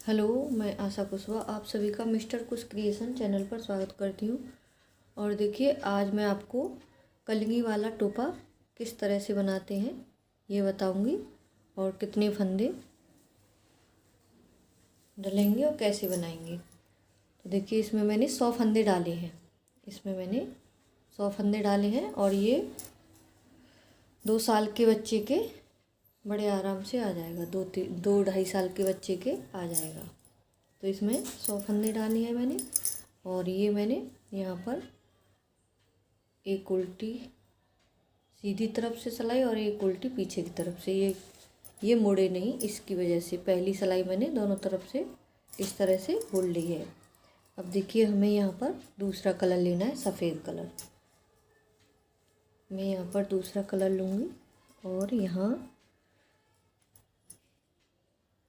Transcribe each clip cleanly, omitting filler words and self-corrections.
Hello, मैं आशा कुशवाहा आप सभी का मिस्टर कुश क्रिएशन चैनल पर स्वागत करती हूँ। और देखिए, आज मैं आपको कलगी वाला टोपा किस तरह से बनाते हैं ये बताऊंगी, और कितने फंदे डलेंगे और कैसे बनाएंगे। तो देखिए, इसमें मैंने 100 फंदे डाले हैं। और ये 2 साल के बच्चे के बड़े आराम से आ जाएगा। 2-2.5 साल के बच्चे के आ जाएगा। तो इसमें 100 फंदे डाले हैं मैंने। और ये मैंने यहाँ पर एक उल्टी सीधी तरफ से सिलाई और एक उल्टी पीछे की तरफ से, ये मुड़े नहीं, इसकी वजह से पहली सिलाई मैंने दोनों तरफ से इस तरह से बुन ली है। अब देखिए, हमें यहाँ पर दूसरा कलर लेना है, सफ़ेद कलर। मैं यहाँ पर दूसरा कलर लूँगी और यहाँ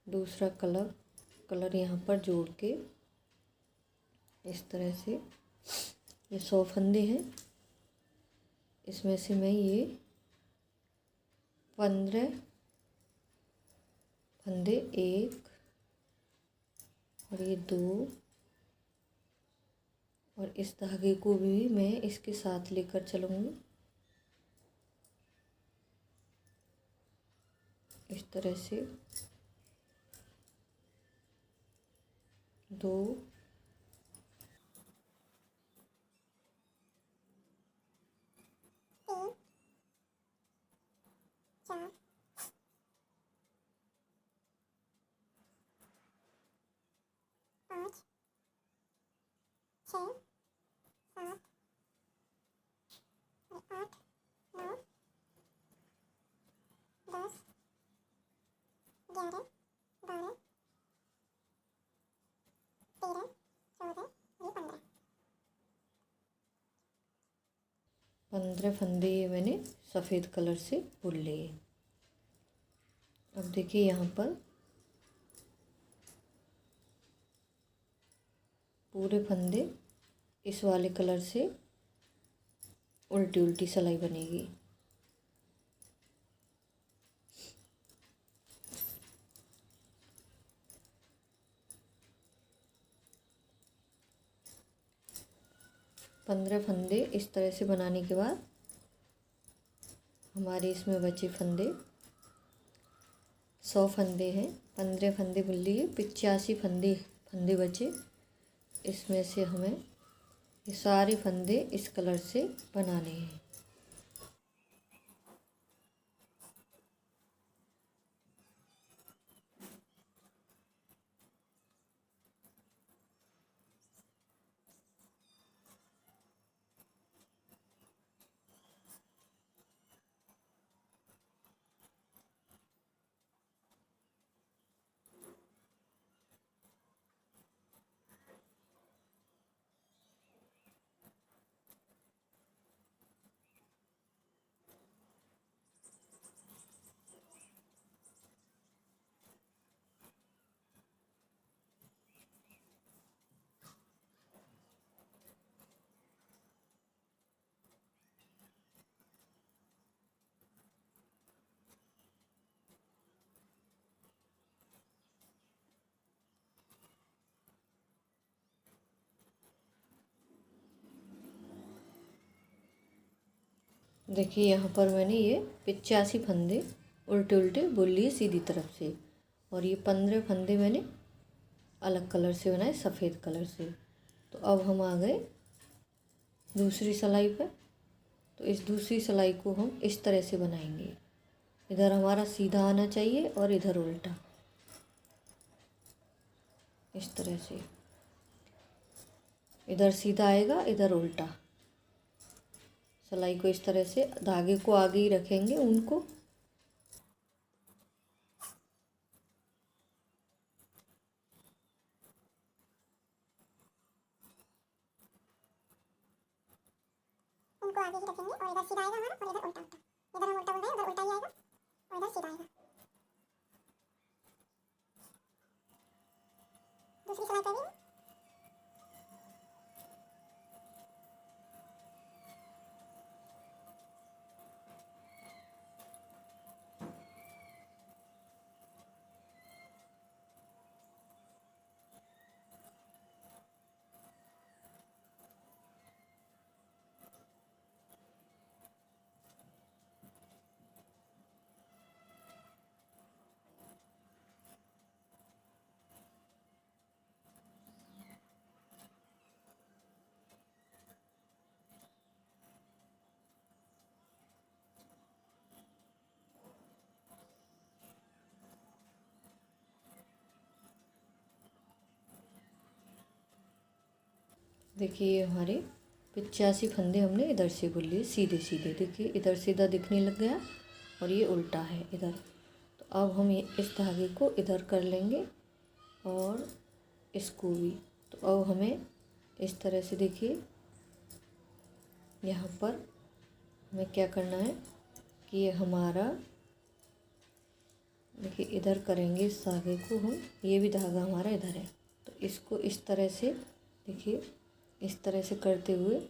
दूसरा कलर यहाँ पर जोड़ के इस तरह से, ये 100 फंदे हैं, इसमें से मैं ये 15 फंदे, 1 और ये 2, और इस धागे को भी मैं इसके साथ लेकर चलूँगी इस तरह से। 2 4 5 6 7 8 9 10 11 12 13 14 ये 15 फंदे ये मैंने सफ़ेद कलर से बुन लिए। अब देखिए, यहाँ पर पूरे फंदे इस वाले कलर से उल्टी उल्टी सिलाई बनेगी। पंद्रह फंदे इस तरह से बनाने के बाद हमारे इसमें बचे फंदे 100 फंदे हैं। 15 फंदे बुन लिए, 85 फंदे बचे। इसमें से हमें ये सारे फंदे इस कलर से बनाने हैं। देखिए, यहाँ पर मैंने ये 85 फंदे उल्टे उल्टे बुन लिए सीधी तरफ से, और ये 15 फंदे मैंने अलग कलर से बनाए, सफ़ेद कलर से। तो अब हम आ गए दूसरी सिलाई पर। तो इस दूसरी सिलाई को हम इस तरह से बनाएंगे। इधर हमारा सीधा आना चाहिए और इधर उल्टा, इस तरह से। इधर सीधा आएगा, इधर उल्टा। सिलाई को इस तरह से, धागे को आगे ही रखेंगे उनको। आगे ही रखेंगे और इधर सीधा आएगा हमारा और इधर उल्टा उल्टा। इधर हम उल्टा बोल रहे हैं, उधर उल्टा ही आएगा और इधर सीधा आएगा। दूसरी सिलाई पे भी देखिए ये हमारे 85 फंदे हमने इधर से बुन लिए सीधे सीधे। देखिए इधर सीधा दिखने लग गया और ये उल्टा है इधर। तो अब हम ये इस धागे को इधर कर लेंगे और इसको भी। तो अब हमें इस तरह से देखिए यहाँ पर हमें क्या करना है कि ये हमारा देखिए इधर करेंगे इस धागे को हम। ये भी धागा हमारा इधर है तो इसको इस तरह से देखिए इस तरह से करते हुए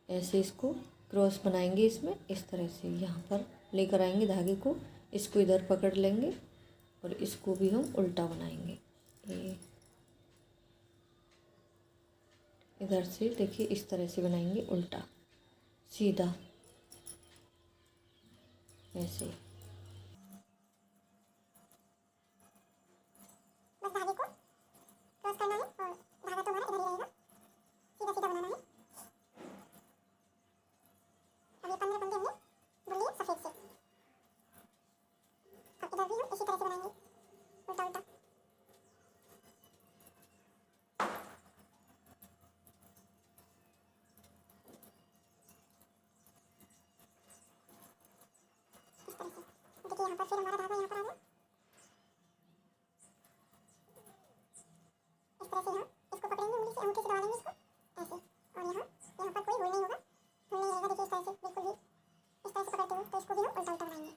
ऐसे इसको क्रॉस बनाएंगे इसमें। इस तरह से यहाँ पर लेकर आएंगे धागे को, इसको इधर पकड़ लेंगे और इसको भी हम उल्टा बनाएंगे। ये इधर से देखिए इस तरह से बनाएंगे उल्टा सीधा ऐसे। बस धागे को क्रॉस करना है और धागा तो हमारा इधर ही रहेगा, सीधा सीधा बनाना है। अब ये 15 फंदे हमने बुन लिए सफेद से। अब इधर भी हम इसी तरह से बनाएंगे उल्टा उल्टा। इस तरह से देखिए यहाँ पर फिर हमारा धागा यहाँ पर आ गया। इस तरह से हम इसको पकड़ेंगे, उंगली से अंगूठे से दबा देंगे इसको ऐसे। और यहाँ पर कोई होल नहीं होगा, होल नहीं रहेगा। देखिए इस तरह से बिल्कुल भी इस तरह से पकड़ते हुए। तो इसको भी हम उल्टा उल्टा बनाएंगे।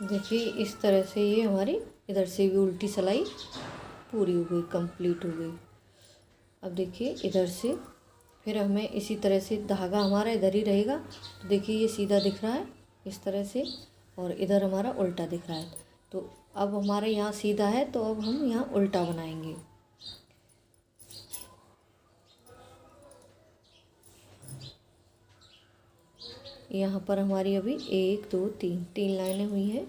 देखिए इस तरह से ये हमारी इधर से भी उल्टी सिलाई पूरी हो गई, कंप्लीट हो गई। अब देखिए इधर से फिर हमें इसी तरह से धागा हमारा इधर ही रहेगा। तो देखिए ये सीधा दिख रहा है इस तरह से और इधर हमारा उल्टा दिख रहा है। तो अब हमारे यहाँ सीधा है तो अब हम यहाँ उल्टा बनाएंगे। यहाँ पर हमारी अभी 1 2 3 लाइनें हुई हैं।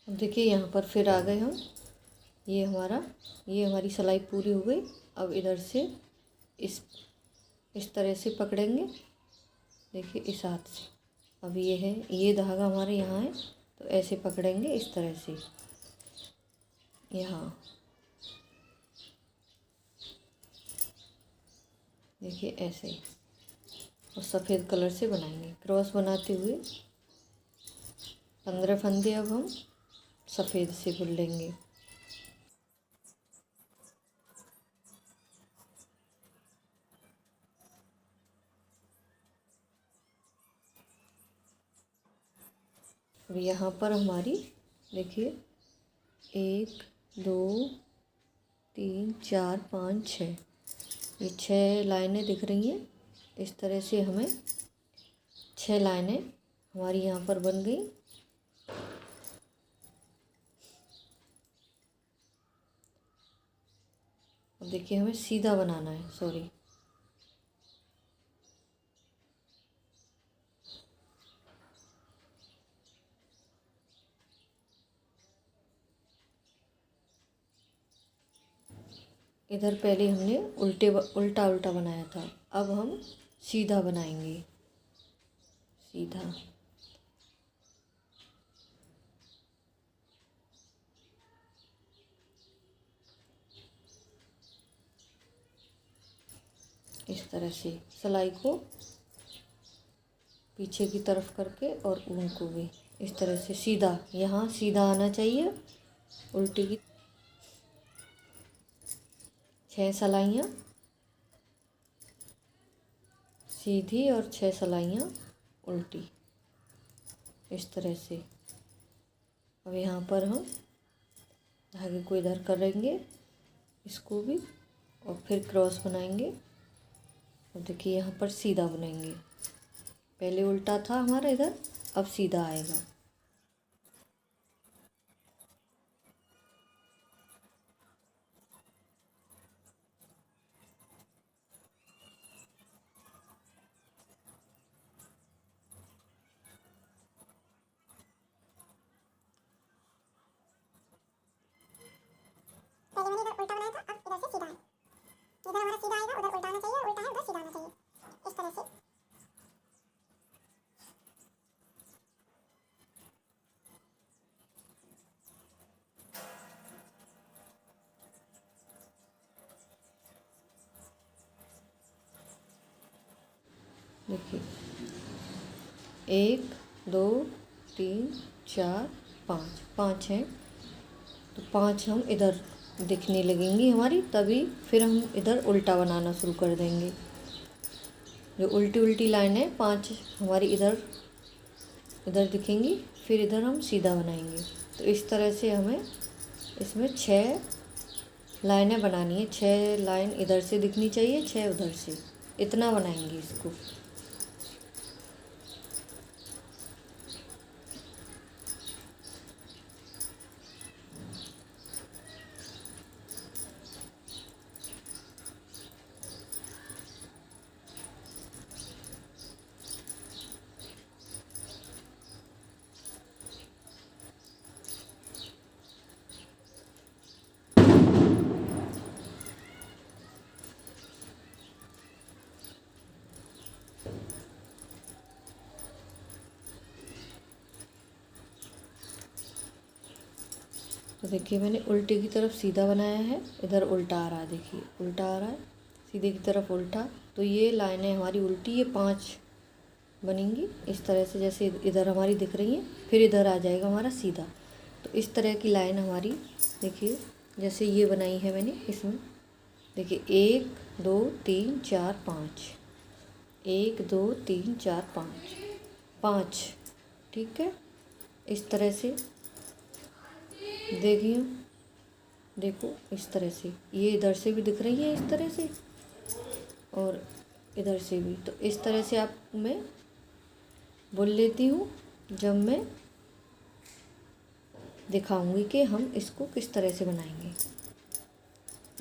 अब देखिए यहाँ पर फिर आ गए हम। ये हमारी सिलाई पूरी हो गई। अब इधर से इस तरह से पकड़ेंगे। देखिए इस हाथ से। अब ये है, ये धागा हमारे यहाँ है तो ऐसे पकड़ेंगे इस तरह से यहाँ देखिए ऐसे, और सफ़ेद कलर से बनाएंगे। क्रॉस बनाते हुए 15 फंदे अब हम सफ़ेद से बुन लेंगे। अब यहाँ पर हमारी देखिए 1 2 3 4 5 6, ये 6 लाइनें दिख रही हैं। इस तरह से हमें 6 लाइनें हमारी यहाँ पर बन गई। अब देखिए हमें सीधा बनाना है, सॉरी, इधर पहले हमने उल्टा उल्टा बनाया था, अब हम सीधा बनाएंगे, सीधा। इस तरह से सिलाई को पीछे की तरफ करके और ऊन को भी इस तरह से सीधा, यहाँ सीधा आना चाहिए। उल्टी की 6 सिलाइयाँ सीधी और 6 सिलाइयाँ उल्टी, इस तरह से। अब यहाँ पर हम धागे को इधर करेंगे, इसको भी, और फिर क्रॉस बनाएंगे। अब देखिए यहाँ पर सीधा बनाएंगे, पहले उल्टा था हमारा इधर, अब सीधा आएगा। पहले मैंने इधर उल्टा बनाया था, अब इधर से सीधा है। इधर हमारा सीधा आएगा, उधर उल्टा आना चाहिए, उल्टा है उधर सीधा आना चाहिए, इस तरह से। देखिए 1 2 3 4 5, 5 हैं, तो 5 हम इधर दिखने लगेंगी हमारी, तभी फिर हम इधर उल्टा बनाना शुरू कर देंगे। जो उल्टी उल्टी लाइन है 5 हमारी इधर इधर दिखेंगी, फिर इधर हम सीधा बनाएंगे। तो इस तरह से हमें इसमें 6 लाइनें बनानी है। 6 लाइन इधर से दिखनी चाहिए, 6 उधर से, इतना बनाएंगे इसको। तो देखिए मैंने उल्टे की तरफ सीधा बनाया है, इधर उल्टा आ रहा है, देखिए उल्टा आ रहा है, सीधे की तरफ उल्टा। तो ये लाइनें हमारी उल्टी, ये 5 बनेंगी इस तरह से, जैसे इधर हमारी दिख रही हैं, फिर इधर आ जाएगा हमारा सीधा। तो इस तरह की लाइन हमारी देखिए, जैसे ये बनाई है मैंने, इसमें देखिए 1 2 3 4 5, 1 2 3 4 5, 5, ठीक है। इस तरह से देखिए, देखो इस तरह से, ये इधर से भी दिख रही है इस तरह से, और इधर से भी। तो इस तरह से आप मैं बुन लेती हूँ, जब मैं दिखाऊंगी कि हम इसको किस तरह से बनाएंगे।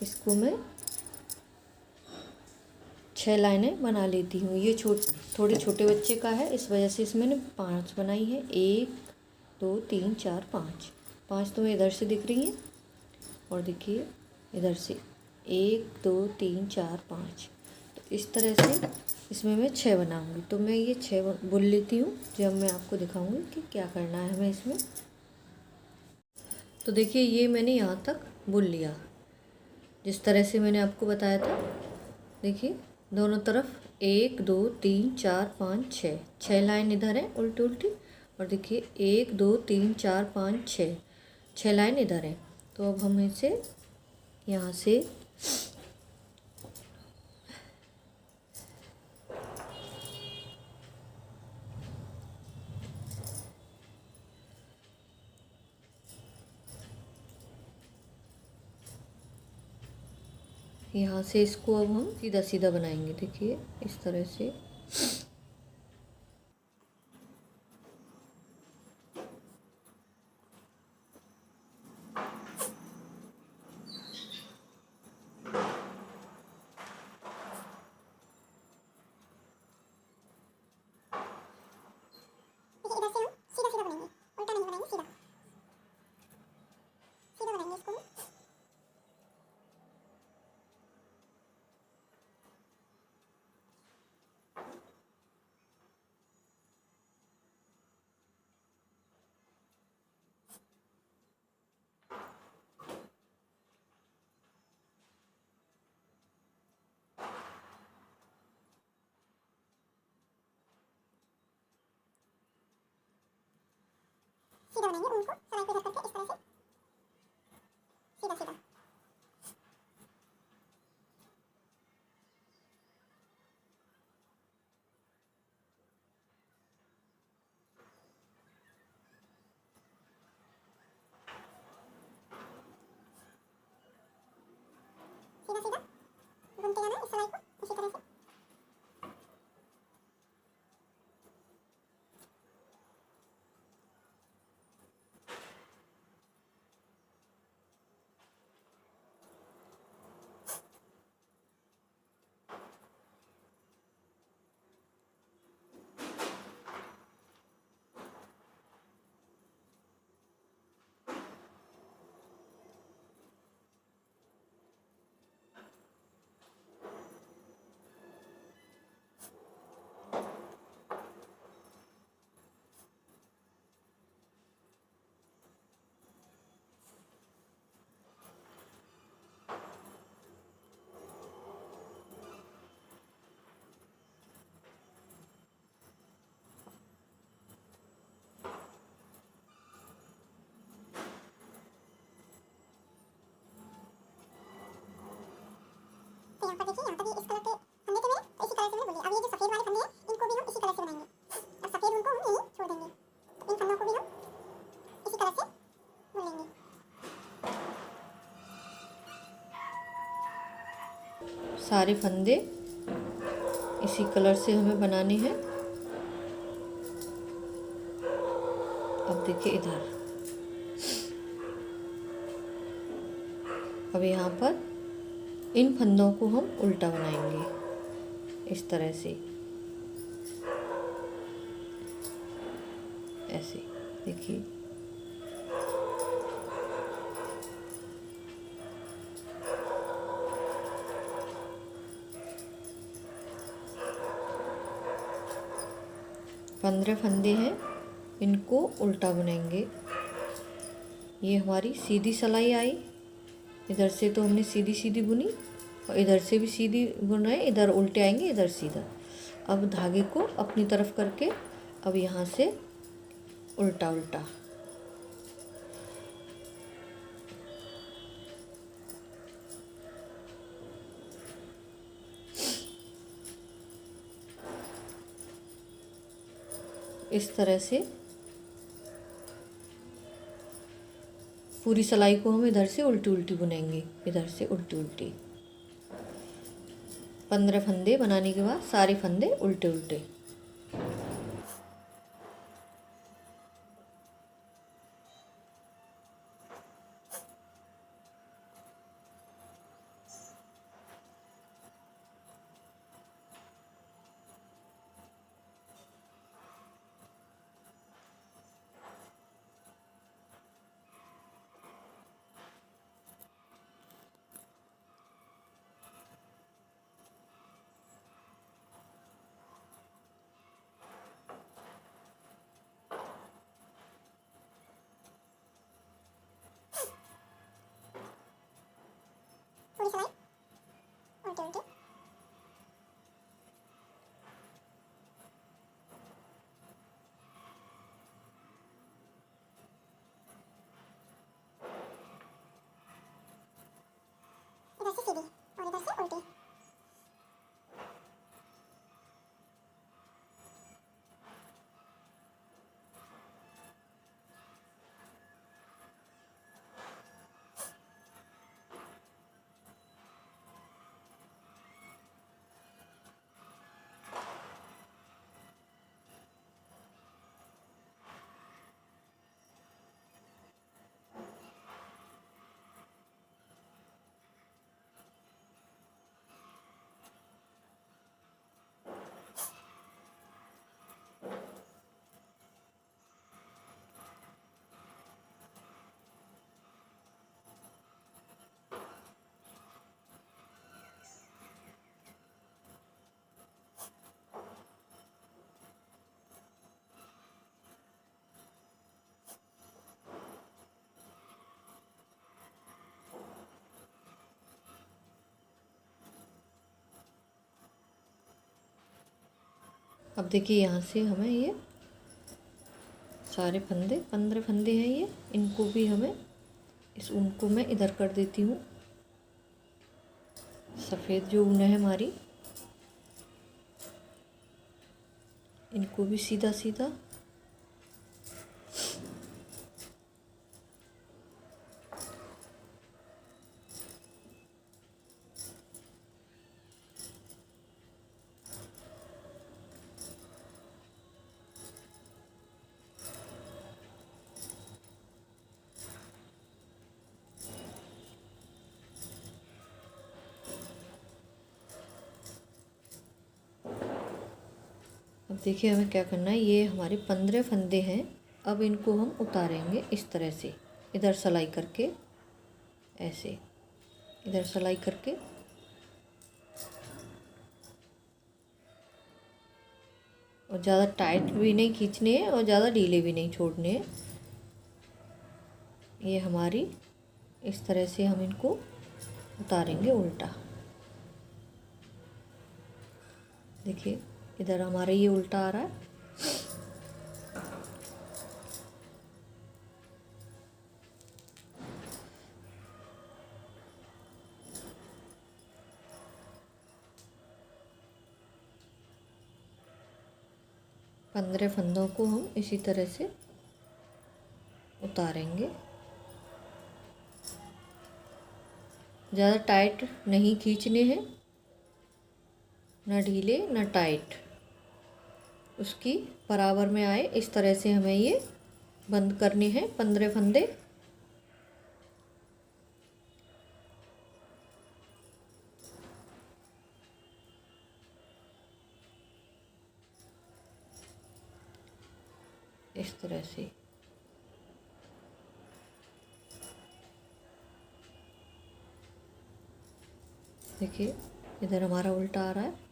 इसको मैं 6 लाइनें बना लेती हूँ। ये थोड़े छोटे बच्चे का है, इस वजह से इसमें 5 बनाई है। 1 2 3 4 5, 5 तुम्हें इधर से दिख रही हैं, और देखिए इधर से 1 2 3 4 5। तो इस तरह से इसमें मैं 6 बनाऊंगी। तो मैं ये 6 बुन लेती हूँ, जब मैं आपको दिखाऊंगी कि क्या करना है हमें इसमें। तो देखिए ये मैंने यहाँ तक बुन लिया जिस तरह से मैंने आपको बताया था। देखिए दोनों तरफ 1 2 3 4 5 6 6 लाइन इधर है उल्टी उल्टी, और देखिए 1 2 3 4 5 6 6 लाइन इधर है। तो अब हम इसे यहाँ से इसको अब हम सीधा सीधा बनाएंगे। देखिए इस तरह से सीधा बनाएंगे ऊन को सलाई पे रख करके इस तरह से सीधा सीधा। सीधा सीधा बुनते जाना इस सलाई को इसी तरह से। तो यहाँ पर देखिए, यहाँ पर भी इस कलर के फंदे थे मेरे, तो इसी तरह से मैंने बुन लिए। अब ये जो सफ़ेद वाले फंदे हैं इनको भी हम इसी तरह से बनाएंगे। अब सफ़ेद उनको हम यहीं छोड़ देंगे, इन फंदों को भी हम इसी तरह से बुन लेंगे। सारे फंदे इसी कलर से हमें बनाने हैं। अब देखिए इधर, अब यहाँ पर इन फंदों को हम उल्टा बनाएंगे इस तरह से, ऐसे देखिए। पंद्रह फंदे हैं, इनको उल्टा बुनेंगे। ये हमारी सीधी सिलाई आई, इधर से तो हमने सीधी सीधी बुनी और इधर से भी सीधी बुन रहे हैं, इधर उल्टे आएंगे इधर सीधा। अब धागे को अपनी तरफ करके अब यहाँ से उल्टा उल्टा, इस तरह से पूरी सिलाई को हम इधर से उल्टी उल्टी बुनेंगे, इधर से उल्टी उल्टी। 15 फंदे बनाने के बाद सारे फंदे उल्टे उल्टे। अब देखिए यहाँ से हमें ये सारे फंदे 15 फंदे हैं ये, इनको भी हमें इस ऊन को मैं इधर कर देती हूँ। सफ़ेद जो ऊन है हमारी, इनको भी सीधा सीधा अब देखिए हमें क्या करना है। ये हमारे 15 फंदे हैं। अब इनको हम उतारेंगे इस तरह से, इधर सिलाई करके, ऐसे इधर सिलाई करके, और ज़्यादा टाइट भी नहीं खींचने हैं और ज़्यादा ढीले भी नहीं छोड़ने हैं। ये हमारी इस तरह से हम इनको उतारेंगे उल्टा। देखिए इधर हमारा ये उल्टा आ रहा है। पंद्रह फंदों को हम इसी तरह से उतारेंगे। ज़्यादा टाइट नहीं खींचने हैं, ना ढीले ना टाइट, उसकी बराबर में आए इस तरह से हमें ये बंद करने हैं 15 फंदे। इस तरह से देखिए इधर हमारा उल्टा आ रहा है।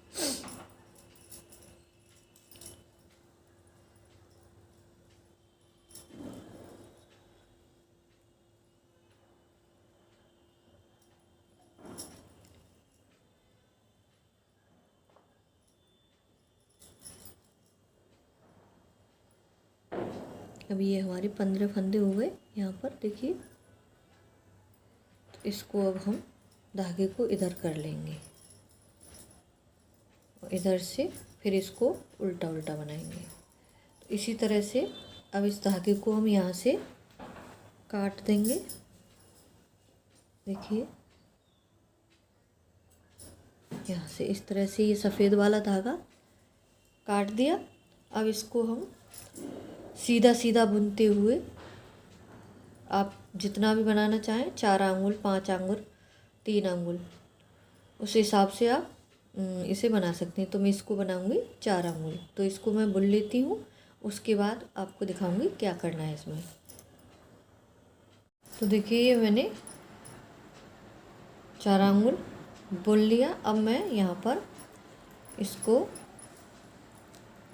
अब ये हमारे 15 फंदे हो गए यहाँ पर देखिए। तो इसको अब हम धागे को इधर कर लेंगे और इधर से फिर इसको उल्टा उल्टा बनाएंगे। तो इसी तरह से अब इस धागे को हम यहाँ से काट देंगे। देखिए यहाँ से इस तरह से ये सफ़ेद वाला धागा काट दिया। अब इसको हम सीधा सीधा बुनते हुए, आप जितना भी बनाना चाहें, 4 आंगुल, 5 आंगुल, 3 आंगुल, उस हिसाब से आप इसे बना सकते हैं। तो मैं इसको बनाऊंगी 4 आंगुल। तो इसको मैं बुन लेती हूँ, उसके बाद आपको दिखाऊंगी क्या करना है इसमें। तो देखिए ये मैंने 4 आंगुल बुन लिया। अब मैं यहाँ पर इसको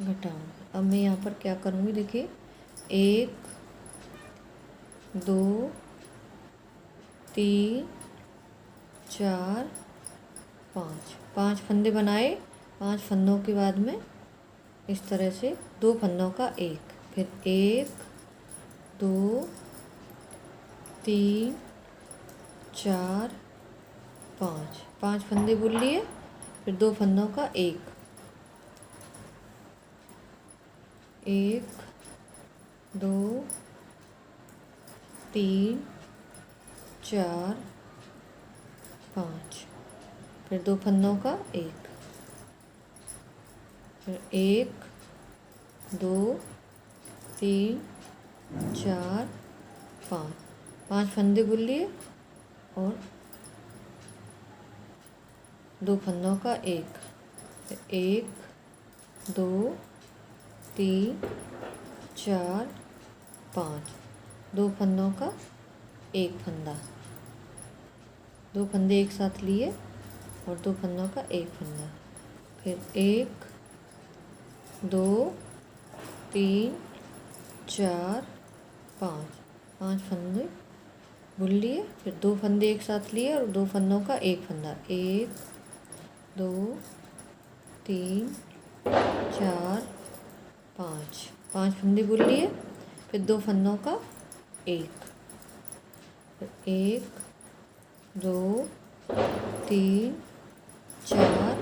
घटाऊंगी। अब मैं यहाँ पर क्या करूँगी, देखिए 1 2 3 4 5 फंदे बनाए। 5 फंदों के बाद में इस तरह से 2 फंदों का एक, फिर 1 2 3 4 5 फंदे बुन लिए, फिर 2 फंदों का एक, 1 2 3 4 5, फिर 2 फंदों का एक, फिर 1 2 3 4 5 फंदे बुन लिए और 2 फंदों का एक, फिर 1 2 3 4 5, 2 फंदों का एक फंदा, 2 फंदे एक साथ लिए और 2 फंदों का एक फंदा, फिर 1 2 3 4 5 फंदे बुन लिए, फिर 2 फंदे एक साथ लिए और 2 फंदों का एक फंदा, 1 2 3 4 5 5 फंदे बुन लिए। फिर 2 फंदों का एक, फिर 1 2 3 4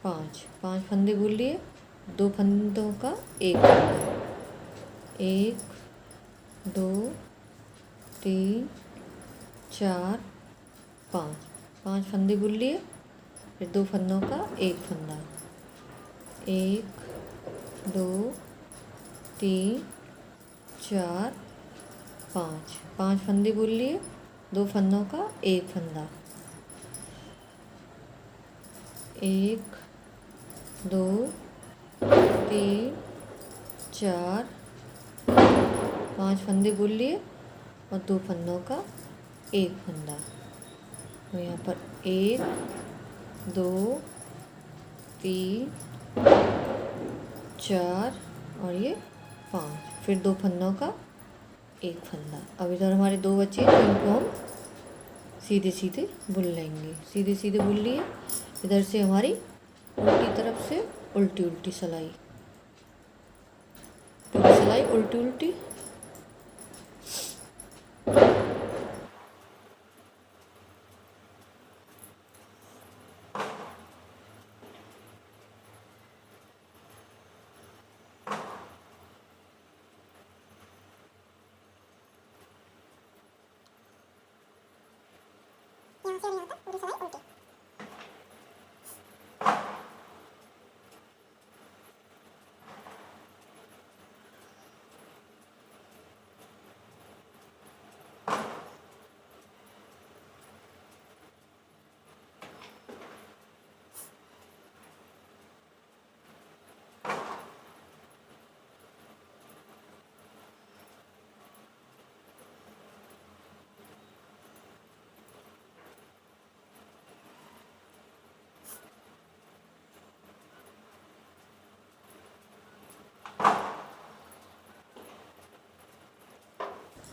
5 5 फंदे बुन लिए। 2 फंदों का एक फंदा, 1 2 3 4 5 5 फंदे बुन लिए। फिर 2 फंदों का एक फंदा, 1 2 3 4 5 5 फंदे बुन लिए। 2 फंदों का एक फंदा, 1 2 3 4 5 फंदे बुन लिए और 2 फंदों का एक फंदा। तो यहाँ पर 1 2 3 4 और ये 5, फिर 2 फंदों का एक फंदा। अब इधर हमारे 2 बचे तो इनको हम सीधे सीधे बुन लेंगे। सीधे सीधे बुन लिए। इधर से हमारी उल्टी तरफ से उल्टी उल्टी सिलाई, पूरी सिलाई उल्टी उल्टी। यहाँ से और यहाँ तक पूरी सिलाई उल्टी।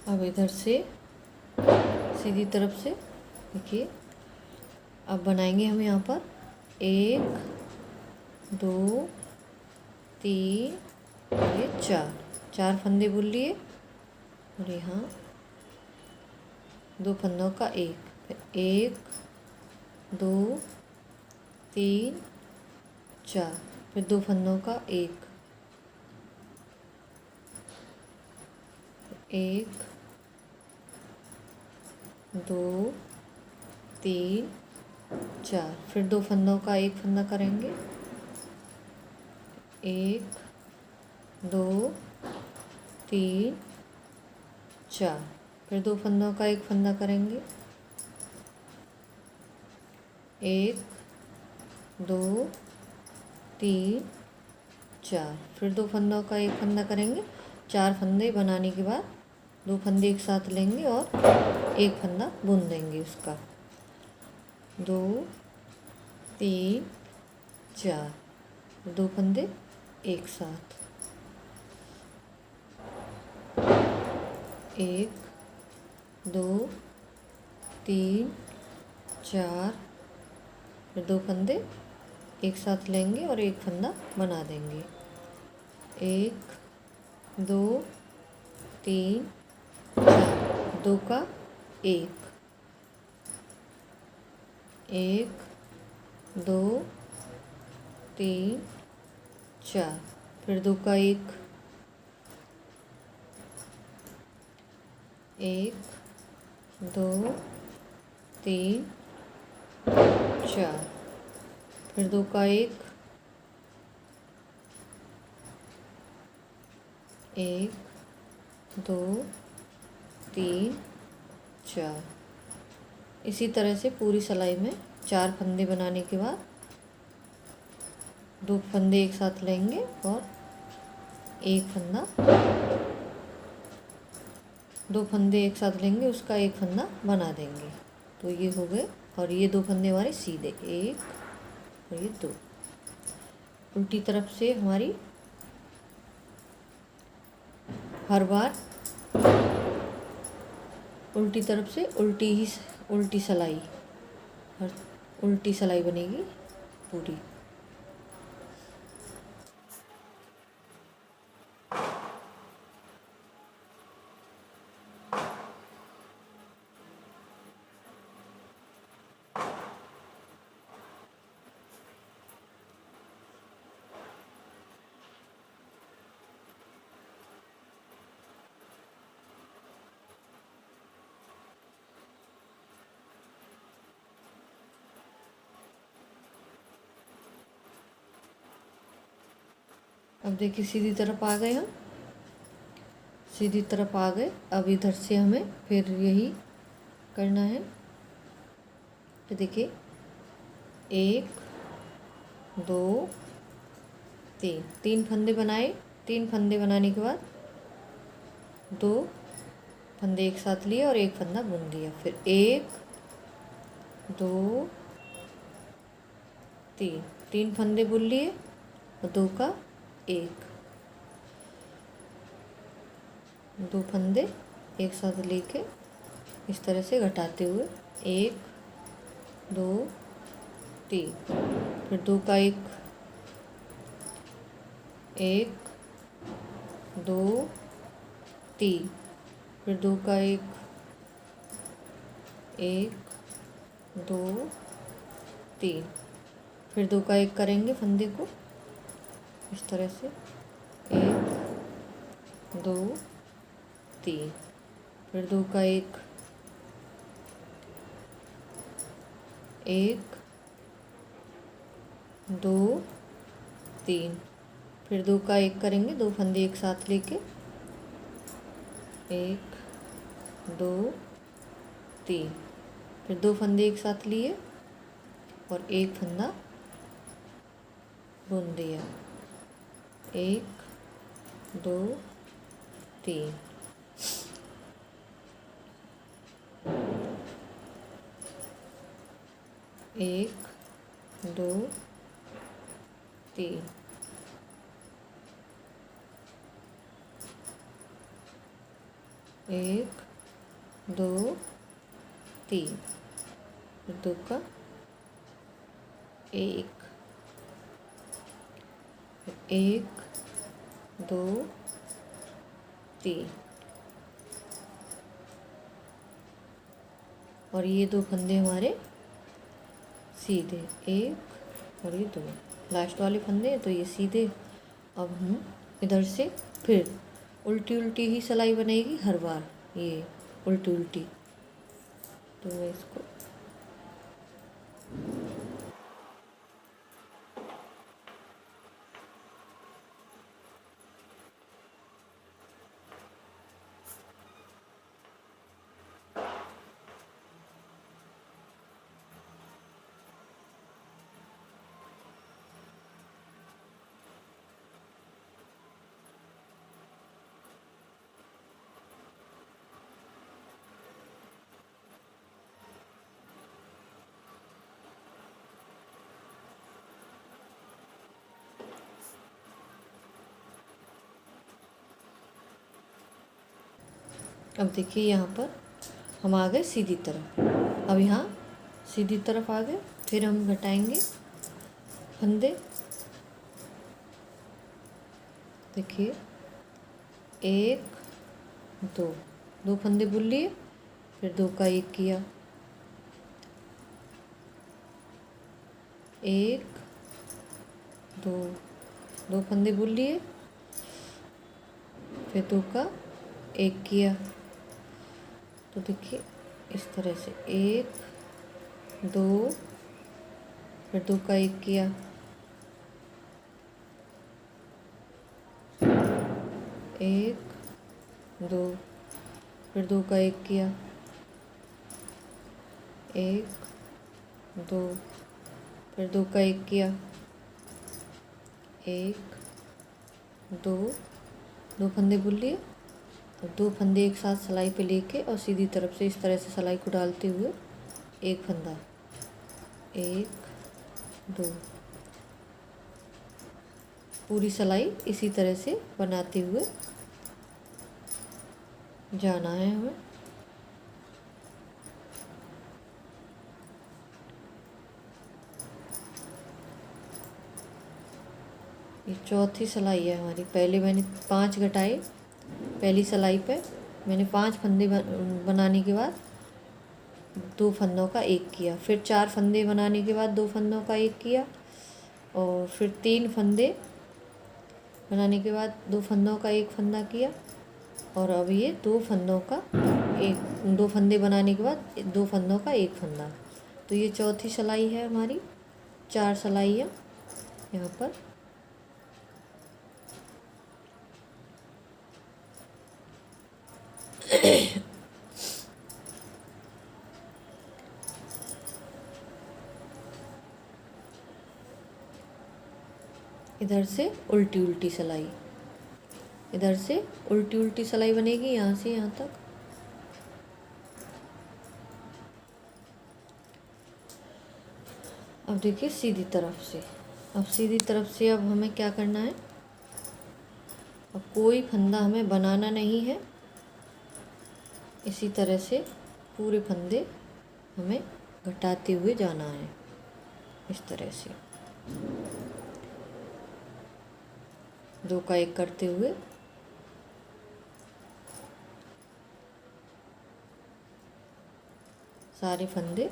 अब इधर से सीधी तरफ से देखिए, अब बनाएंगे हम यहाँ पर 1 2 3 और ये 4 फंदे बुन लिए और यहाँ 2 फंदों का एक, फिर 1 2 3 4, फिर 2 फंदों का एक, 1 2 3 4, फिर 2 फंदों का एक फंदा करेंगे, 1 2 3 4, फिर 2 फंदों का एक फंदा करेंगे, 1 2 3 4, फिर 2 फंदों का एक फंदा करेंगे। 4 फंदे बनाने के बाद 2 फंदे एक साथ लेंगे और एक फंदा बुन देंगे उसका। 2 3 4, 2 फंदे एक साथ, 1 2 3 4, फिर 2 फंदे एक साथ लेंगे और एक फंदा बना देंगे। 1 2 3 4, 2 का एक, 1 2 3 4, फिर 2 का एक, 1 2 3 4, फिर 2 का एक, 1 2 3 4। इसी तरह से पूरी सिलाई में 4 फंदे बनाने के बाद 2 फंदे एक साथ लेंगे और एक फंदा, 2 फंदे एक साथ लेंगे उसका एक फंदा बना देंगे। तो ये हो गए और ये 2 फंदे हमारे सीधे, 1 और ये 2। उल्टी तरफ से हमारी हर बार उल्टी तरफ से उल्टी सिलाई, हर उल्टी सिलाई बनेगी पूरी। अब देखिए सीधी तरफ आ गए हम, सीधी तरफ आ गए। अब इधर से हमें फिर यही करना है। तो देखिए 1 2 3, 3 फंदे बनाए। 3 फंदे बनाने के बाद 2 फंदे एक साथ लिए और एक फंदा बुन दिया। फिर 1 2 3, 3 फंदे बुन लिए और 2 का 1, 2 फंदे एक साथ लेके इस तरह से घटाते हुए 1 2 3, फिर 2 का 1 1 2 3, फिर 2 का 1 1 2 3, फिर 2 का 1 करेंगे फंदे को इस तरह से 1 2 3, फिर 2 का 1 1 2 3, फिर 2 का 1 करेंगे, 2 फंदे एक साथ लेके 1 2 3, फिर 2 फंदे एक साथ लिए और एक फंदा बुन दिया 1 2 3, 1 2 3, 1 2 3, फिर 2 का 1 1 2 3, और ये 2 फंदे हमारे सीधे 1 और ये 2 लास्ट वाले फंदे हैं तो ये सीधे। अब हम इधर से फिर उल्टी उल्टी ही सिलाई बनेगी हर बार, ये उल्टी उल्टी। तो मैं इसको अब देखिए यहाँ पर हम आ गए सीधी तरफ। अब यहाँ सीधी तरफ आ गए, फिर हम घटाएंगे फंदे। देखिए 1 2, 2 फंदे बुन लिए, फिर 2 का 1 किया 1 2, 2 फंदे बुन लिए, फिर 2 का 1 किया। तो देखिए इस तरह से 1 2, फिर 2 का 1 किया 1 2, फिर 2 का 1 किया 1 2, फिर 2 का 1 किया 1 2, 2 फंदे बुन लिए, 2 फंदे एक साथ सिलाई पे लेके और सीधी तरफ से इस तरह से सिलाई को डालते हुए एक फंदा 1 2, पूरी सिलाई इसी तरह से बनाते हुए जाना है हमें। ये चौथी सिलाई है हमारी। पहले मैंने 5 घटाए, पहली सिलाई पे मैंने 5 फंदे बनाने के बाद 2 फंदों का 1 किया, फिर 4 फंदे बनाने के बाद 2 फंदों का 1 किया, और फिर 3 फंदे बनाने के बाद 2 फंदों का 1 फंदा किया, और अब ये 2 फंदों का 2 फंदे बनाने के बाद 2 फंदों का 1 फंदा। तो ये चौथी सिलाई है हमारी। 4 सिलाइयाँ यहाँ पर। इधर से उल्टी उल्टी सिलाई, इधर से उल्टी उल्टी सिलाई बनेगी यहाँ से यहाँ तक। अब देखिए सीधी तरफ से, अब सीधी तरफ से अब हमें क्या करना है, अब कोई फंदा हमें बनाना नहीं है। इसी तरह से पूरे फंदे हमें घटाते हुए जाना है, इस तरह से 2 का 1 करते हुए सारे फंदे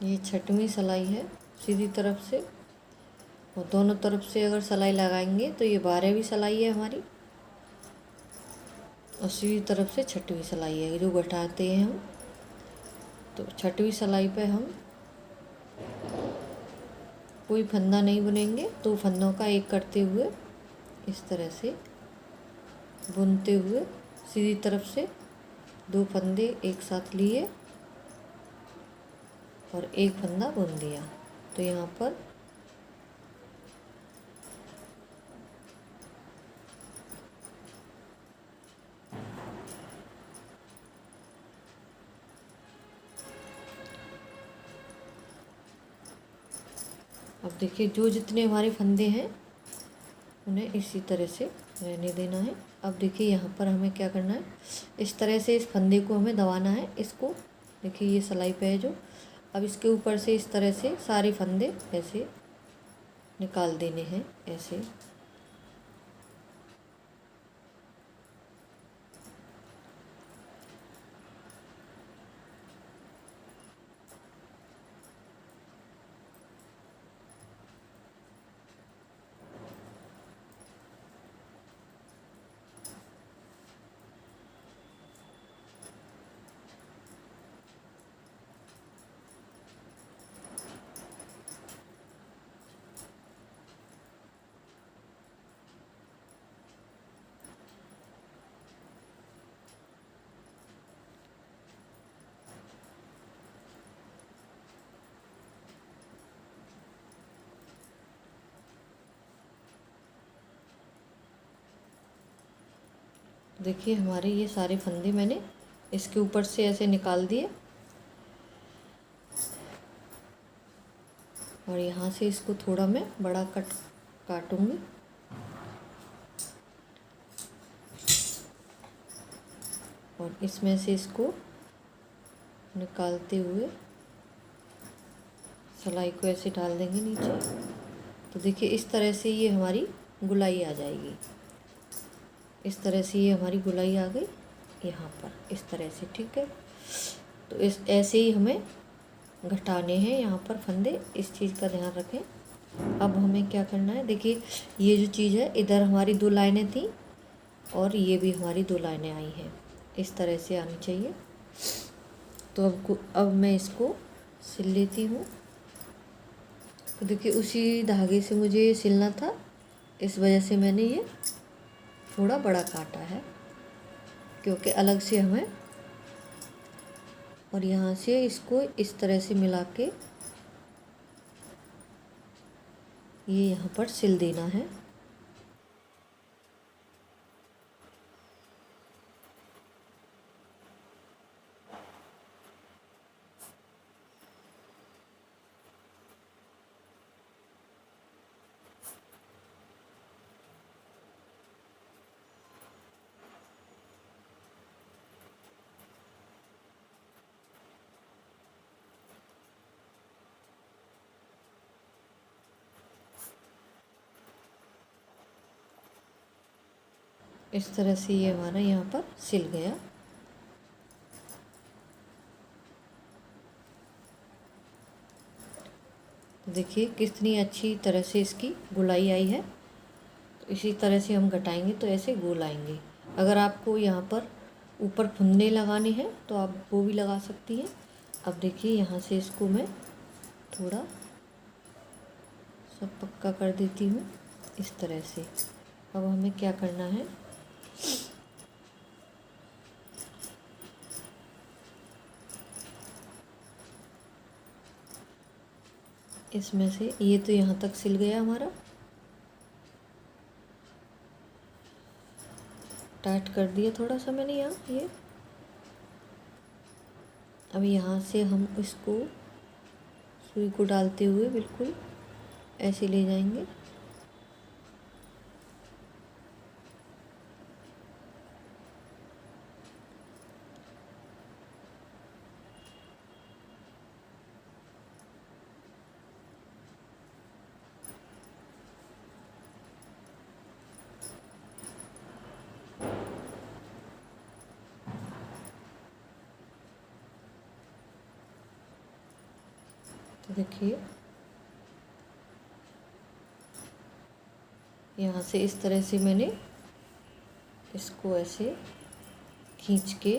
ये 6वीं सिलाई है सीधी तरफ से, और दोनों तरफ से अगर सिलाई लगाएंगे तो ये 12वीं सिलाई है हमारी, और सीधी तरफ से 6वीं सिलाई है जो घटाते हैं हम। तो 6वीं सिलाई पे हम कोई फंदा नहीं बुनेंगे, 2 फंदों का 1 करते हुए इस तरह से बुनते हुए सीधी तरफ से 2 फंदे एक साथ लिए और 1 फंदा बुन दिया। तो यहाँ पर अब देखिए जो जितने हमारे फंदे हैं उन्हें इसी तरह से रहने देना है। अब देखिए यहाँ पर हमें क्या करना है, इस तरह से इस फंदे को हमें दबाना है। इसको देखिए ये सिलाई पे है जो, अब इसके ऊपर से इस तरह से सारे फंदे ऐसे निकाल देने हैं, ऐसे। देखिए हमारे ये सारे फंदे मैंने इसके ऊपर से ऐसे निकाल दिए, और यहाँ से इसको थोड़ा मैं बड़ा काटूंगी। और इसमें से इसको निकालते हुए सिलाई को ऐसे डाल देंगे नीचे। तो देखिए इस तरह से ये हमारी गुलाई आ जाएगी, इस तरह से ये हमारी गुलाई आ गई यहाँ पर, इस तरह से। ठीक है, तो इस ऐसे ही हमें घटाने हैं यहाँ पर फंदे, इस चीज़ का ध्यान रखें। अब हमें क्या करना है, देखिए ये जो चीज़ है, इधर हमारी 2 लाइनें थी और ये भी हमारी 2 लाइनें आई हैं, इस तरह से आनी चाहिए। तो अब मैं इसको सिल लेती हूँ। तो देखिए उसी धागे से मुझे ये सिलना था, इस वजह से मैंने ये थोड़ा बड़ा काटा है, क्योंकि अलग से हमें, और यहाँ से इसको इस तरह से मिला के ये यहाँ पर सिल देना है। इस तरह से ये हमारा यहाँ पर सिल गया। देखिए कितनी अच्छी तरह से इसकी गुलाई आई है। तो इसी तरह से हम घटाएंगे तो ऐसे गोल आएंगे। अगर आपको यहाँ पर ऊपर फुंदे लगाने हैं तो आप वो भी लगा सकती हैं। अब देखिए यहाँ से इसको मैं थोड़ा सब पक्का कर देती हूँ इस तरह से। अब हमें क्या करना है, इसमें से ये तो यहाँ तक सिल गया हमारा, टाइट कर दिया थोड़ा सा मैंने यहाँ ये। अब यहाँ से हम इसको सुई को डालते हुए बिल्कुल ऐसे ले जाएंगे। तो देखिए यहाँ से इस तरह से मैंने इसको ऐसे खींच के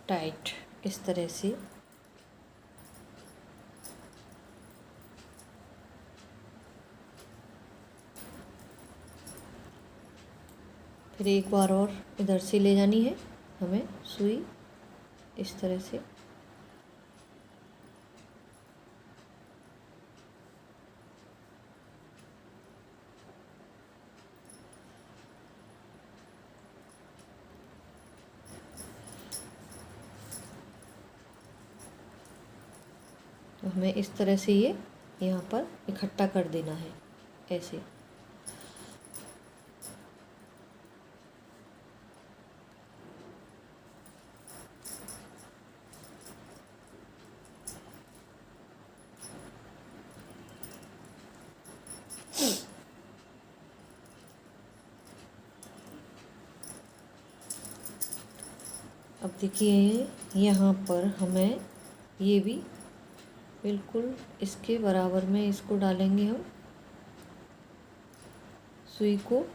टाइट इस तरह से फिर एक बार और इधर से ले जानी है हमें सुई इस तरह से। तो हमें इस तरह से ये यहाँ पर इकट्ठा कर देना है ऐसे। अब देखिए यहाँ पर हमें ये भी बिल्कुल इसके बराबर में इसको डालेंगे हम सुई को।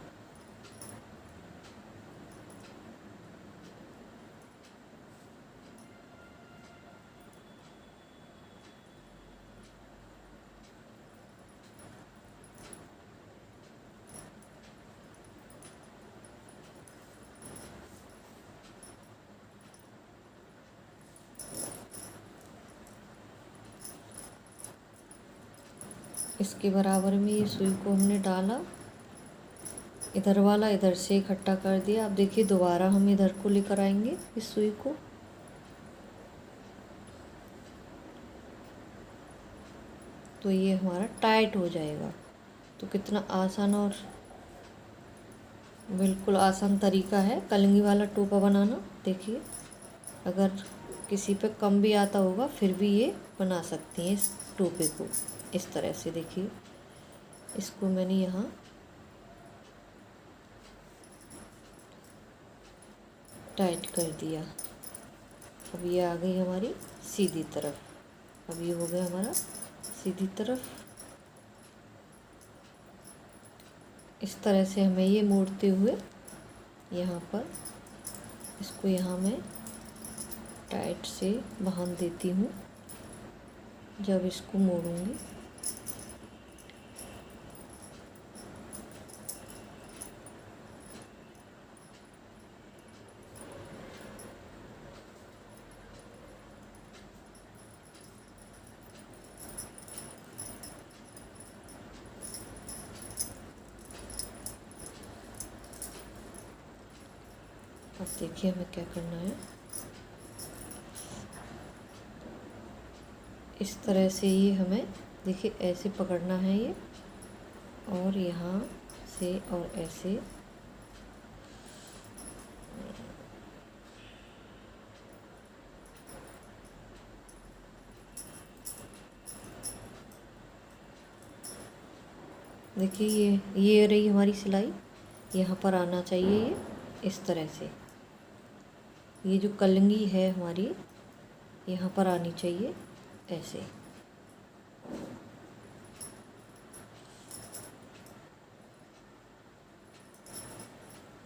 इसके बराबर में ये सुई को हमने डाला, इधर वाला इधर से इकट्ठा कर दिया। अब देखिए दोबारा हम इधर को लेकर आएंगे इस सुई को, तो ये हमारा टाइट हो जाएगा। तो कितना आसान और बिल्कुल आसान तरीका है कलंगी वाला टोपा बनाना। देखिए अगर किसी पे कम भी आता होगा फिर भी ये बना सकती हैं इस टोपे को इस तरह से। देखिए इसको मैंने यहाँ टाइट कर दिया। अब ये आ गई हमारी सीधी तरफ। अब ये हो गया हमारा सीधी तरफ। इस तरह से हमें ये मोड़ते हुए यहाँ पर इसको यहाँ मैं टाइट से बांध देती हूँ जब इसको मोड़ूंगी। अब देखिए हमें क्या करना है, इस तरह से ये हमें देखिए ऐसे पकड़ना है ये, और यहाँ से और ऐसे देखिए ये रही हमारी सिलाई। यहाँ पर आना चाहिए ये इस तरह से। ये जो कलंगी है हमारी यहाँ पर आनी चाहिए ऐसे।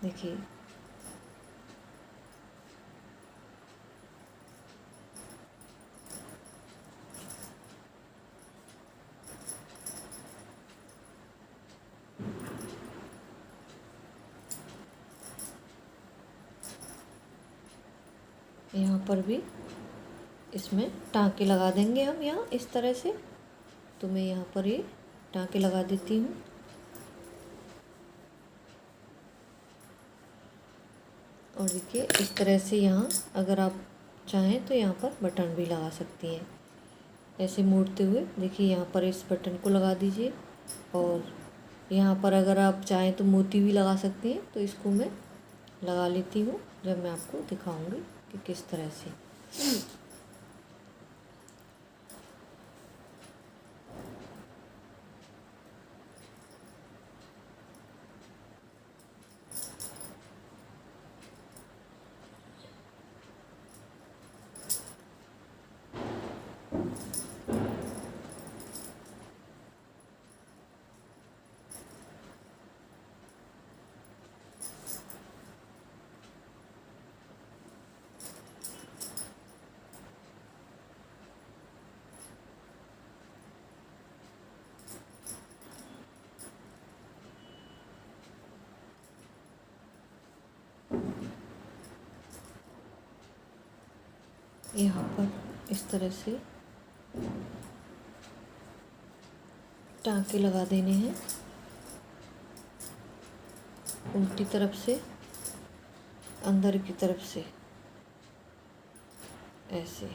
देखिए यहाँ पर भी इसमें टाँके लगा देंगे हम यहाँ इस तरह से। तो मैं यहाँ पर ये टाँके लगा देती हूँ। और देखिए इस तरह से यहाँ अगर आप चाहें तो यहाँ पर बटन भी लगा सकती हैं। ऐसे मोड़ते हुए देखिए यहाँ पर इस बटन को लगा दीजिए। और यहाँ पर अगर आप चाहें तो मोती भी लगा सकती हैं। तो इसको मैं लगा लेती हूँ, जब मैं आपको दिखाऊंगी कि किस तरह से। यहाँ पर इस तरह से टाँके लगा देने हैं, उल्टी तरफ से अंदर की तरफ से ऐसे।